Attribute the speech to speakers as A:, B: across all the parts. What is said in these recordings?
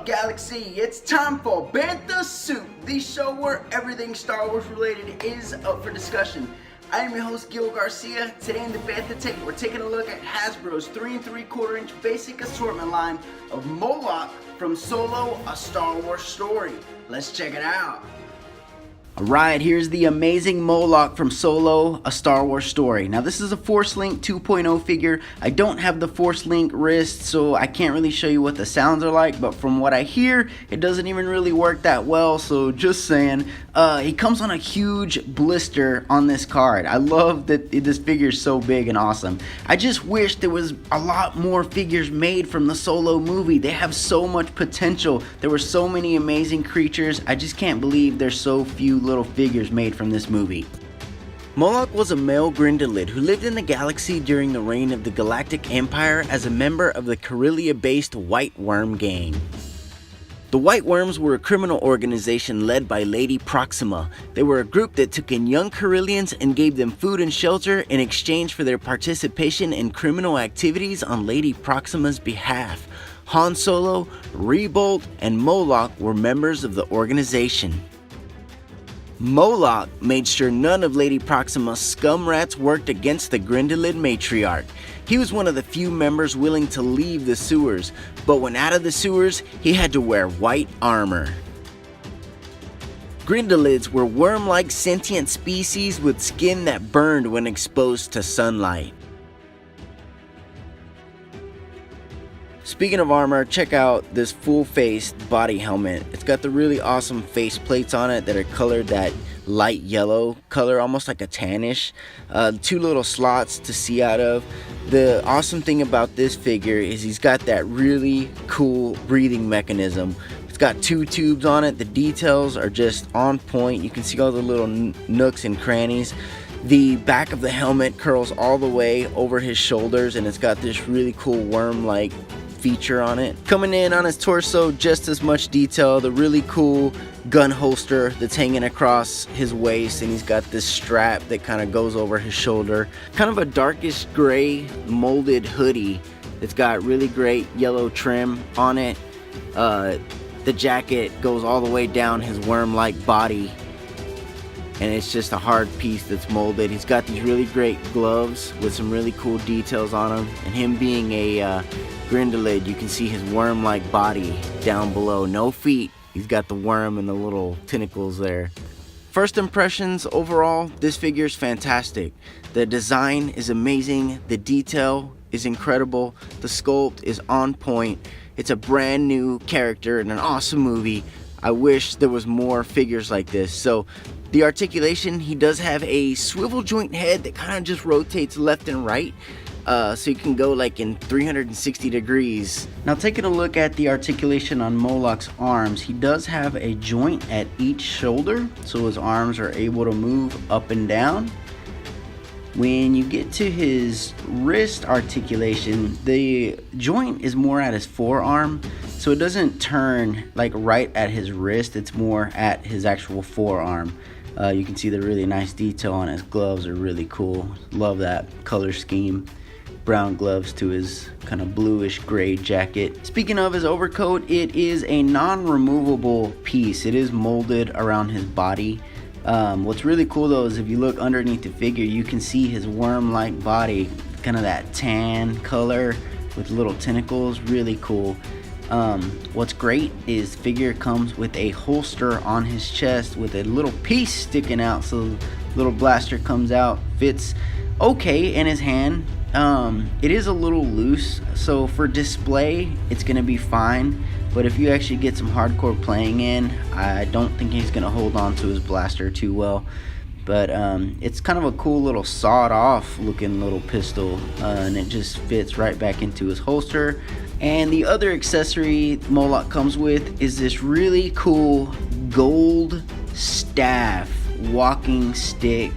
A: Galaxy? It's time for Bantha Soup, the show where everything Star Wars related is up for discussion. I am your host Gil Garcia. Today in the Bantha Take, we're taking a look at Hasbro's 3 3/4 inch basic assortment line of Moloch from Solo, A Star Wars Story. Let's check it out. Alright, here's the amazing Moloch from Solo, A Star Wars Story. Now this is a Force Link 2.0 figure. I don't have the Force Link wrist, so I can't really show you what the sounds are like, but from what I hear, it doesn't even really work that well, so just saying. He comes on a huge blister on this card. I love that this figure is so big and awesome. I just wish there was a lot more figures made from the Solo movie. They have so much potential. There were so many amazing creatures. I just can't believe there's so few little figures made from this movie. Moloch was a male Grindelid who lived in the galaxy during the reign of the Galactic Empire as a member of the Corellia-based White Worm gang. The White Worms were a criminal organization led by Lady Proxima. They were a group that took in young Corellians and gave them food and shelter in exchange for their participation in criminal activities on Lady Proxima's behalf. Han Solo, Rebolt, and Moloch were members of the organization. Moloch made sure none of Lady Proxima's scum rats worked against the Grindelid matriarch. He was one of the few members willing to leave the sewers, but when out of the sewers, he had to wear white armor. Grindelids were worm-like sentient species with skin that burned when exposed to sunlight. Speaking of armor, check out this full-faced body helmet. It's got the really awesome face plates on it that are colored that light yellow color, almost like a tannish. 2 little slots to see out of. The awesome thing about this figure is he's got that really cool breathing mechanism. It's got 2 tubes on it. The details are just on point. You can see all the little nooks and crannies. The back of the helmet curls all the way over his shoulders, and it's got this really cool worm-like feature on it. Coming in on his torso, just as much detail. The really cool gun holster that's hanging across his waist, and he's got this strap that kind of goes over his shoulder. Kind of a darkish gray molded hoodie that's got really great yellow trim on it. The jacket goes all the way down his worm-like body, and it's just a hard piece that's molded. He's got these really great gloves with some really cool details on them, and him being a Grindelid, you can see his worm-like body down below. No feet. He's got the worm and the little tentacles there. First impressions, overall, this figure is fantastic. The design is amazing. The detail is incredible. The sculpt is on point. It's a brand new character in an awesome movie. I wish there was more figures like this. So the articulation, he does have a swivel joint head that kind of just rotates left and right. So you can go like in 360 degrees. Now taking a look at the articulation on Moloch's arms, he does have a joint at each shoulder, so his arms are able to move up and down. When you get to his wrist articulation, the joint is more at his forearm, so it doesn't turn like right at his wrist, it's more at his actual forearm. You can see the really nice detail on his gloves are really cool. Love that color scheme. Brown gloves to his kind of bluish gray jacket. Speaking of his overcoat, it is a non-removable piece. It is molded around his body. What's really cool though is if you look underneath the figure, you can see his worm-like body, kind of that tan color with little tentacles. Really cool. What's great is the figure comes with a holster on his chest with a little piece sticking out, so the little blaster comes out, fits okay in his hand. It is a little loose, so for display it's gonna be fine, but if you actually get some hardcore playing in, I don't think he's gonna hold on to his blaster too well. But it's kind of a cool little sawed off looking little pistol, and it just fits right back into his holster. And the other accessory Moloch comes with is this really cool gold staff, walking stick,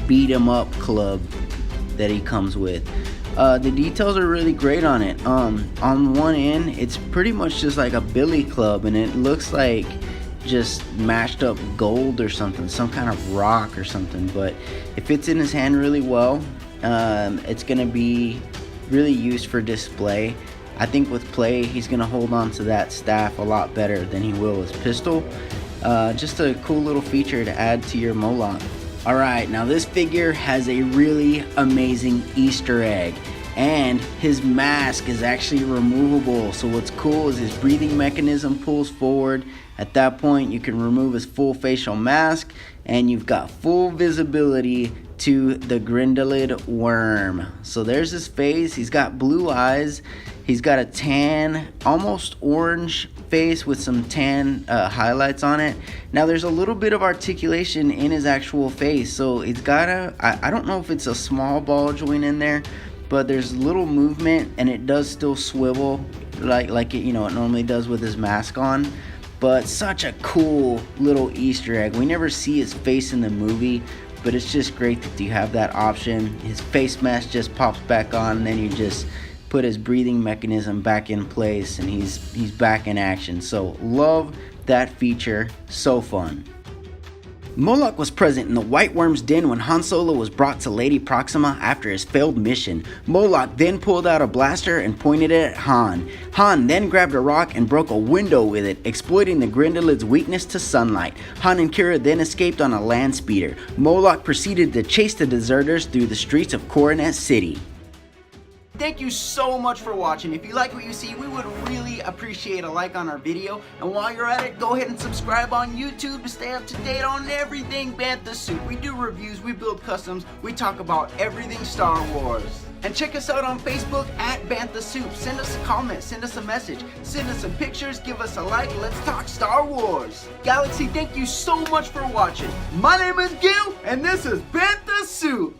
A: beat 'em up club that he comes with. The details are really great on it. On one end, it's pretty much just like a billy club, and it looks like just mashed up gold or something, some kind of rock or something, but it fits in his hand really well. It's gonna be really used for display. I think with play, he's going to hold on to that staff a lot better than he will his pistol. Just a cool little feature to add to your Moloch. Alright, now this figure has a really amazing Easter egg, and his mask is actually removable. So what's cool is his breathing mechanism pulls forward. At that point you can remove his full facial mask and you've got full visibility to the Grindalid worm. So there's his face. He's got blue eyes. He's got a tan, almost orange face with some tan highlights on it. Now there's a little bit of articulation in his actual face, so it's got I don't know if it's a small ball joint in there, but there's little movement and it does still swivel like it, it normally does with his mask on. But such a cool little Easter egg. We never see his face in the movie, but it's just great that you have that option. His face mask just pops back on, and then you just put his breathing mechanism back in place and he's back in action. So love that feature, so fun. Moloch was present in the White Worm's den when Han Solo was brought to Lady Proxima after his failed mission. Moloch then pulled out a blaster and pointed it at Han. Han then grabbed a rock and broke a window with it, exploiting the Grindalid's weakness to sunlight. Han and Kira then escaped on a land speeder. Moloch proceeded to chase the deserters through the streets of Coronet City. Thank you so much for watching. If you like what you see, we would really appreciate a like on our video. And while you're at it, go ahead and subscribe on YouTube to stay up to date on everything Bantha Soup. We do reviews, we build customs, we talk about everything Star Wars. And check us out on Facebook at Bantha Soup. Send us a comment, send us a message, send us some pictures, give us a like, let's talk Star Wars. Galaxy, thank you so much for watching. My name is Gil, and this is Bantha Soup.